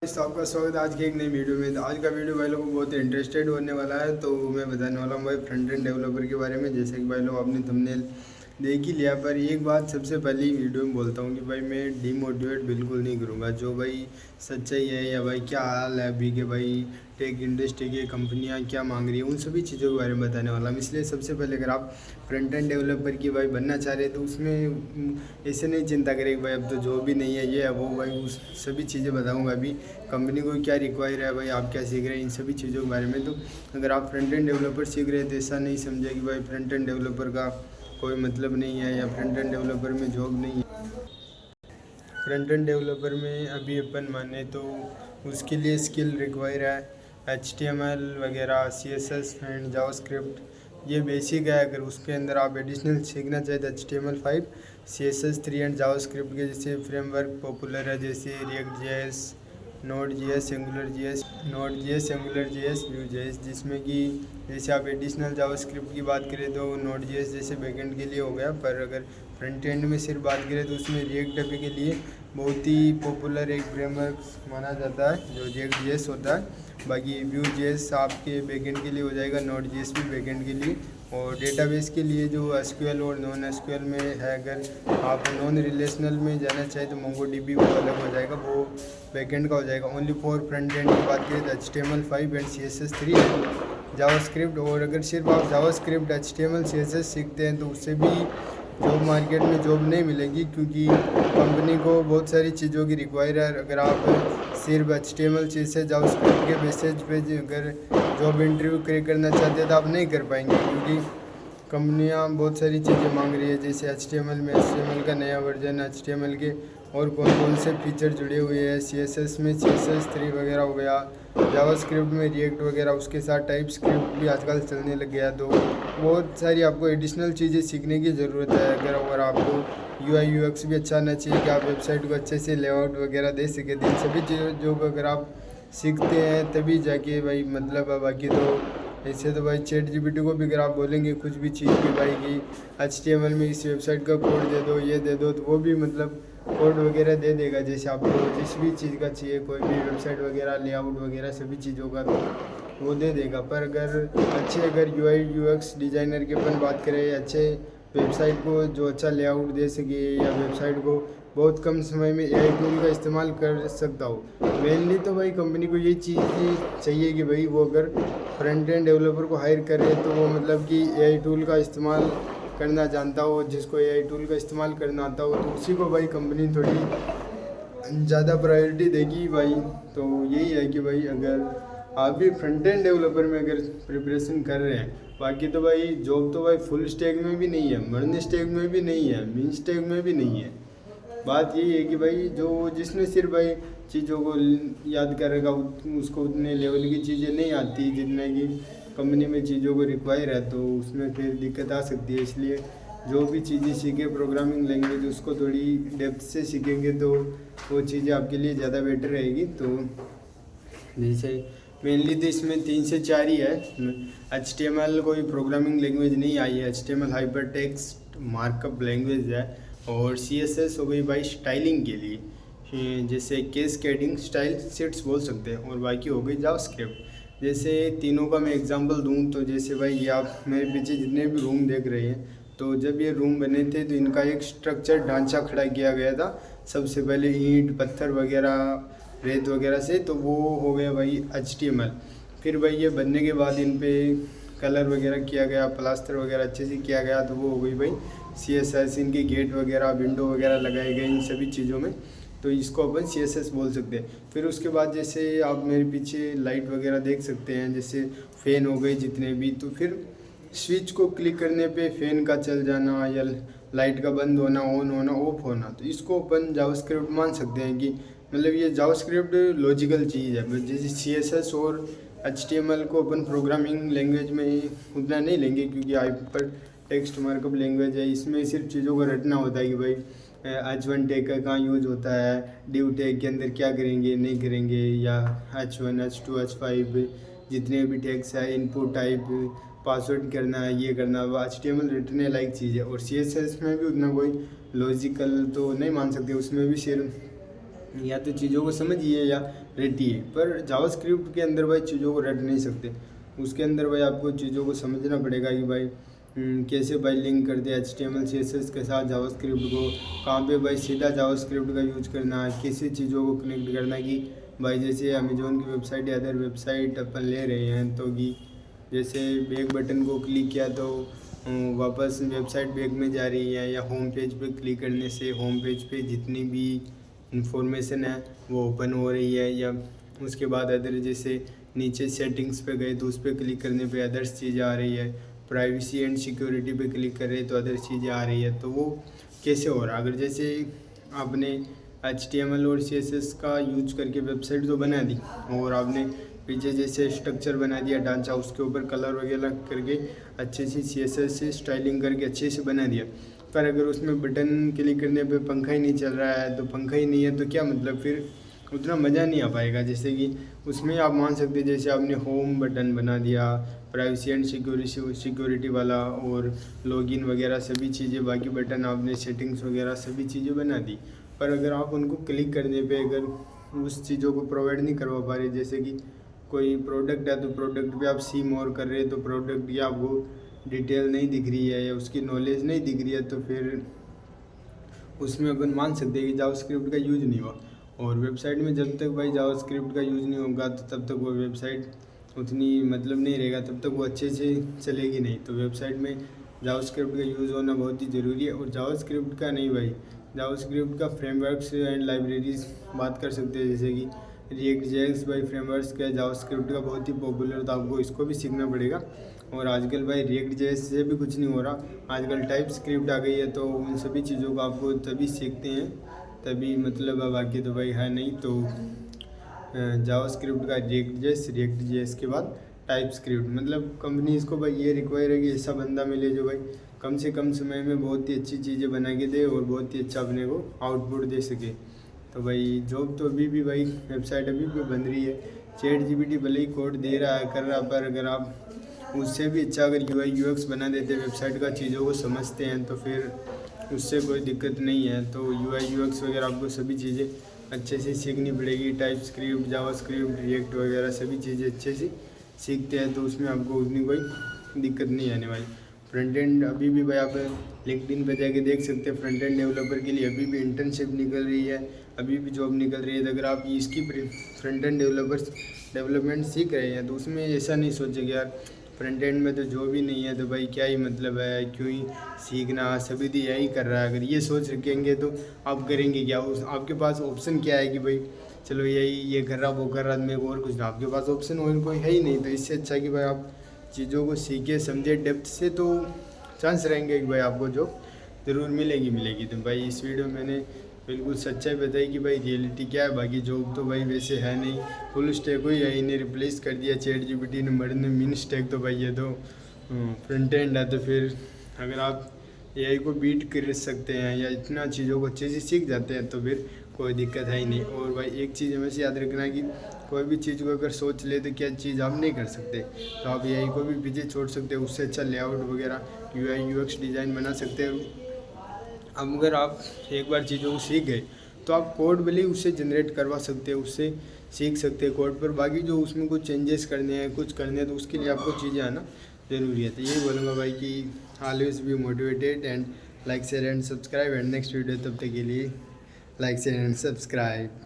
आपका स्वागत है आज की एक नई वीडियो में। आज का वीडियो भाई लोगों को बहुत इंटरेस्टेड होने वाला है। तो मैं बताने वाला हूँ भाई फ्रंट एंड डेवलपर के बारे में। जैसे कि भाई लोग आपने थंबनेल देख ही लिया, पर एक बात सबसे पहले वीडियो में बोलता हूँ कि भाई मैं डीमोटिवेट बिल्कुल नहीं करूँगा। जो भाई सच्चाई है या भाई क्या हाल है अभी के भाई टेक इंडस्ट्री की कंपनियां क्या मांग रही है, उन सभी चीज़ों के बारे में बताने वाला हूँ। इसलिए सबसे पहले अगर आप फ्रंट एंड डेवलपर की भाई बनना चाह रहे हैं तो उसमें ऐसे नहीं चिंता करें कि भाई अब तो जॉब भी नहीं है ये है वो, भाई उस सभी चीज़ें बताऊँगा अभी कंपनी को क्या रिक्वायर है, भाई आप क्या सीख रहे हैं, इन सभी चीज़ों के बारे में। तो अगर आप फ्रंट एंड डेवलपर सीख रहे हैं तो ऐसा नहीं समझे कि भाई फ्रंट एंड डेवलपर का कोई मतलब नहीं है या फ्रंट एंड डेवलपर में जॉब नहीं है। फ्रंट एंड डेवलपर में अभी अपन माने तो उसके लिए स्किल रिक्वायर है HTML वगैरह, CSS एंड जावास्क्रिप्ट, ये बेसिक है। अगर उसके अंदर आप एडिशनल सीखना चाहें तो HTML5, CSS3 एंड जावास्क्रिप्ट के जैसे फ्रेमवर्क पॉपुलर है जैसे React.js, Node.js, Angular.js, Vue.js, जिसमें कि जैसे आप एडिशनल जावास्क्रिप्ट की बात करें तो Node.js जैसे बैकएंड के लिए हो गया, पर अगर फ्रंट एंड में सिर्फ बात करें तो उसमें React API के लिए बहुत ही पॉपुलर एक फ्रेमवर्क माना जाता है जो React.js होता है। बाकी Vue.js आपके बैकएंड के लिए हो जाएगा, Node.js भी बैकएंड के लिए। और डेटाबेस के लिए जो SQL और नॉन SQL में है, अगर आप नॉन रिलेशनल में जाना चाहें तो MongoDB वो अलग हो जाएगा, वो बैकएंड का हो जाएगा। ओनली फॉर फ्रंट एंड की बात करें तो HTML5 and CSS3 and JavaScript. और अगर सिर्फ आप जावास्क्रिप्ट HTML CSS सीखते हैं तो उससे भी जॉब मार्केट में जॉब नहीं मिलेगी, क्योंकि कंपनी को बहुत सारी चीज़ों की रिक्वायर है। अगर आप सिर्फ HTML CSS जावास्क्रिप्ट के बेसिस पे अगर जॉब इंटरव्यू क्रैक करना चाहते हैं तो आप नहीं कर पाएंगे, क्योंकि कंपनियां बहुत सारी चीज़ें मांग रही है। जैसे HTML में HTML का नया वर्जन, HTML के और कौन कौन से फीचर जुड़े हुए हैं, CSS में CSS3 वगैरह हो गया, जावास्क्रिप्ट में React वगैरह, उसके साथ टाइप स्क्रिप्ट भी आजकल चलने लग गया। तो बहुत सारी आपको एडिशनल चीज़ें सीखने की ज़रूरत है। अगर आपको UI UX भी अच्छा आना चाहिए कि आप वेबसाइट को अच्छे से लेआउट वगैरह दे सके, तो इन सभी चीज़ों को अगर आप सीखते हैं तभी जाके भाई मतलब है। बाकी तो ऐसे तो भाई ChatGPT को भी अगर आप बोलेंगे कुछ भी चीज़ की भाई कि HTML में इस वेबसाइट का कोड दे दो, ये दे दो, तो वो भी मतलब कोड वगैरह दे देगा। जैसे आपको जिस भी चीज़ का चाहिए, कोई भी वेबसाइट वगैरह लेआउट वगैरह सभी चीज़ों का तो वो दे देगा। पर अगर UI UX डिज़ाइनर की अपन बात करें, अच्छे वेबसाइट को जो अच्छा लेआउट दे सके या वेबसाइट को बहुत कम समय में AI टूल का इस्तेमाल कर सकता हो, मेनली तो भाई कंपनी को ये चीज़ चाहिए कि भाई वो अगर फ्रंट एंड डेवलपर को हायर करे तो वो मतलब कि AI टूल का इस्तेमाल करना जानता हो, जिसको AI टूल का इस्तेमाल करना आता हो तो उसी को भाई कंपनी थोड़ी ज़्यादा प्रायोरिटी देगी भाई। तो यही है कि भाई अगर आप भी फ्रंट एंड डेवलपर में अगर प्रिपरेशन कर रहे हैं, बाकी तो भाई जॉब तो भाई फुल स्टैक में भी नहीं है, मर्न स्टैक में भी नहीं है, मिन स्टैक में भी नहीं है। बात यही है कि भाई जो जिसने सिर्फ भाई चीज़ों को याद करेगा उसको उतने लेवल की चीज़ें नहीं आती जितने की कंपनी में चीज़ों को रिक्वायर है, तो उसमें फिर दिक्कत आ सकती है। इसलिए जो भी चीज़ें सीखे प्रोग्रामिंग लैंग्वेज उसको थोड़ी डेप्थ से सीखेंगे तो वो चीज़ें आपके लिए ज़्यादा बेटर रहेगी। तो जैसे मेनली तो इसमें 3 से 4 ही है। HTML कोई प्रोग्रामिंग लैंग्वेज नहीं आई है, HTML hyper text markup language है। और CSS हो गई भाई स्टाइलिंग के लिए, जैसे कैस्केडिंग स्टाइल शीट्स बोल सकते हैं। और बाकी हो गई जावास्क्रिप्ट। जैसे तीनों का मैं एग्जांपल दूं तो जैसे भाई ये आप मेरे पीछे जितने भी रूम देख रहे हैं, तो जब ये रूम बने थे तो इनका एक स्ट्रक्चर ढांचा खड़ा किया गया था। सबसे पहले ईंट पत्थर वगैरह रेत वगैरह से, तो वो हो गया भाई HTML। फिर भाई ये बनने के बाद इन पे कलर वगैरह किया गया, प्लास्टर वगैरह अच्छे से किया गया, तो वो हो गई भाई CSS। इनके गेट वगैरह विंडो वगैरह लगाए गए इन सभी चीज़ों में, तो इसको अपन CSS बोल सकते हैं। फिर उसके बाद जैसे आप मेरे पीछे लाइट वगैरह देख सकते हैं, जैसे फ़ैन हो गए जितने भी, तो फिर स्विच को क्लिक करने पे फ़ैन का चल जाना या लाइट का बंद होना, ऑन होना, ऑफ होना, तो इसको अपन जावास्क्रिप्ट मान सकते हैं कि मतलब ये जावास्क्रिप्ट लॉजिकल चीज़ है। जैसे CSS और HTML को अपन प्रोग्रामिंग लैंग्वेज में उतना नहीं लेंगे, क्योंकि हाइपर टेक्स्ट मार्कअप लैंग्वेज है, इसमें सिर्फ चीज़ों को रटना होता है कि भाई H1 टैग का कहाँ यूज होता है, div टैग के अंदर क्या करेंगे नहीं करेंगे, या H1 H2 H5 जितने भी टैग्स है, इनपुट टाइप पासवर्ड करना है, ये करना है, वो HTML रटने लायक चीज़ है। और CSS में भी उतना कोई लॉजिकल तो नहीं मान सकते, उसमें भी सिर्फ या तो चीज़ों को समझिए या रहती है। पर जावास्क्रिप्ट के अंदर भाई चीज़ों को रट नहीं सकते, उसके अंदर भाई आपको चीज़ों को समझना पड़ेगा कि भाई कैसे भाई लिंक करते हैं HTML CSS के साथ जावास्क्रिप्ट को, कहाँ पे भाई सीधा जावास्क्रिप्ट का यूज करना है, किसी चीज़ों को कनेक्ट करना कि भाई जैसे अमेजोन की वेबसाइट या अदर वेबसाइट अपन ले रहे हैं तो कि जैसे बैक बटन को क्लिक किया तो वापस वेबसाइट बैक में जा रही है, या होम पेज पे क्लिक करने से होम पेज पे जितनी भी इंफॉर्मेशन है वो ओपन हो रही है, या उसके बाद अदर जैसे नीचे सेटिंग्स पे गए तो उस पर क्लिक करने पे अदर्स चीज़ें आ रही है, प्राइवेसी एंड सिक्योरिटी पे क्लिक कर रहे हैं तो अदर चीज़ें आ रही है। तो वो कैसे हो रहा है? अगर जैसे आपने HTML और CSS का यूज करके वेबसाइट तो बना दी और आपने पीछे जैसे स्ट्रक्चर बना दिया ढांचा, उसके ऊपर कलर वगैरह करके अच्छे से CSS से स्टाइलिंग करके अच्छे से बना दिया, पर अगर उसमें बटन क्लिक करने पे पंखा ही नहीं चल रहा है, तो पंखा ही नहीं है तो क्या मतलब, फिर उतना मज़ा नहीं आ पाएगा। जैसे कि उसमें आप मान सकते हैं जैसे आपने होम बटन बना दिया, प्राइवेसी एंड सिक्योरिटी वाला और लॉगिन वगैरह सभी चीज़ें, बाकी बटन आपने सेटिंग्स वगैरह सभी चीज़ें बना दी, पर अगर आप उनको क्लिक करने पे अगर उस चीज़ों को प्रोवाइड नहीं करवा पा रहे, जैसे कि कोई प्रोडक्ट है तो प्रोडक्ट पे आप सी मोर कर रहे हैं तो प्रोडक्ट की आपको डिटेल नहीं दिख रही है या उसकी नॉलेज नहीं दिख रही है, तो फिर उसमें अपन मान सकते हैं कि जावास्क्रिप्ट का यूज़ नहीं हुआ। और वेबसाइट में जब तक भाई जावास्क्रिप्ट का यूज़ नहीं होगा तो तब तक वो वेबसाइट उतनी मतलब नहीं रहेगा, तब तक वो अच्छे से चलेगी नहीं। तो वेबसाइट में जावास्क्रिप्ट का यूज़ होना बहुत ही ज़रूरी है। और जावास्क्रिप्ट का नहीं भाई, जावास्क्रिप्ट का फ्रेमवर्क्स एंड लाइब्रेरीज बात कर सकते हैं, जैसे कि React.js भाई फ्रेमवर्क्स का जावास्क्रिप्ट का बहुत ही पॉपुलर, तो आपको इसको भी सीखना पड़ेगा। और आजकल भाई React.js से भी कुछ नहीं हो रहा, आजकल टाइप स्क्रिप्ट आ गई है, तो उन सभी चीज़ों को आपको तभी सीखते हैं तभी मतलब, अब बाकी तो भाई है नहीं। तो जावास्क्रिप्ट का React.js के बाद टाइप स्क्रिप्ट, मतलब कंपनीज को भाई ये रिक्वायर है कि ऐसा बंदा मिले जो भाई कम से कम समय में बहुत ही अच्छी चीज़ें बना के दे और बहुत ही अच्छा अपने को आउटपुट दे सके। तो भाई जॉब तो अभी भी भाई वेबसाइट अभी भी बन रही है, ChatGPT भले ही कोड दे रहा है कर रहा, पर अगर आप उससे भी अच्छा अगर UI UX बना देते, वेबसाइट का चीज़ों को समझते हैं तो फिर उससे कोई दिक्कत नहीं है। तो UI UX वगैरह आपको सभी चीज़ें अच्छे से सीखनी पड़ेगी, टाइप स्क्रिप्ट जावास्क्रिप्ट रिएक्ट वगैरह सभी चीज़ें अच्छे से सीखते हैं तो उसमें आपको उतनी कोई दिक्कत नहीं आने वाली। फ्रंट एंड अभी भी भाई आप लिंक्डइन पे जाके देख सकते हैं, फ्रंट एंड डेवलपर के लिए अभी भी इंटर्नशिप निकल रही है, अभी भी जॉब निकल रही है। तो अगर आप इसकी फ्रंट एंड डेवलपमेंट सीख रहे हैं तो उसमें ऐसा नहीं सोचे कि यार फ्रंट एंड में तो जॉब ही नहीं है तो भाई क्या ही मतलब है, क्यों ही सीखना, सभी तो यही कर रहा है। अगर ये सोच रखेंगे तो आप करेंगे क्या? उस आपके पास ऑप्शन क्या है कि भाई चलो यही ये कर रहा वो कर रहा मेरे को और कुछ ना, आपके पास ऑप्शन और कोई है ही नहीं। तो इससे अच्छा कि भाई आप चीज़ों को सीखे समझे डेप्थ से, तो चांस रहेंगे कि भाई आपको जॉब ज़रूर मिलेगी। तो भाई इस वीडियो में मैंने बिल्कुल सच्चाई बताई कि भाई रियलिटी क्या है। बाकी जॉब तो भाई वैसे है नहीं, फुल स्टैक हुई है, इन्हें रिप्लेस कर दिया ChatGPT ने, मर्द मिन स्टैक, तो भाई ये तो फ्रंट एंड है। तो फिर अगर आप AI को बीट कर सकते हैं या इतना चीज़ों को अच्छे से सीख जाते हैं तो फिर कोई दिक्कत है ही नहीं। और भाई एक चीज़ हमेशा याद रखना कि कोई भी चीज़ को अगर सोच ले तो क्या चीज़ आप नहीं कर सकते, तो आप AI को भी पीछे छोड़ सकते हैं, उससे अच्छा लेआउट वगैरह UI UX डिज़ाइन बना सकते हैं। अब अगर आप एक बार चीज़ों को सीख गए तो आप कोड भले ही उससे जनरेट करवा सकते हैं, उससे सीख सकते हैं कोड पर, बाकी जो उसमें कुछ चेंजेस करने हैं कुछ करने हैं तो उसके लिए आपको चीज़ें आना ज़रूरी है। तो यही बोलूँगा भाई कि always be motivated and like share and subscribe and next video, तब तक के लिए लाइक शेयर एंड सब्सक्राइब।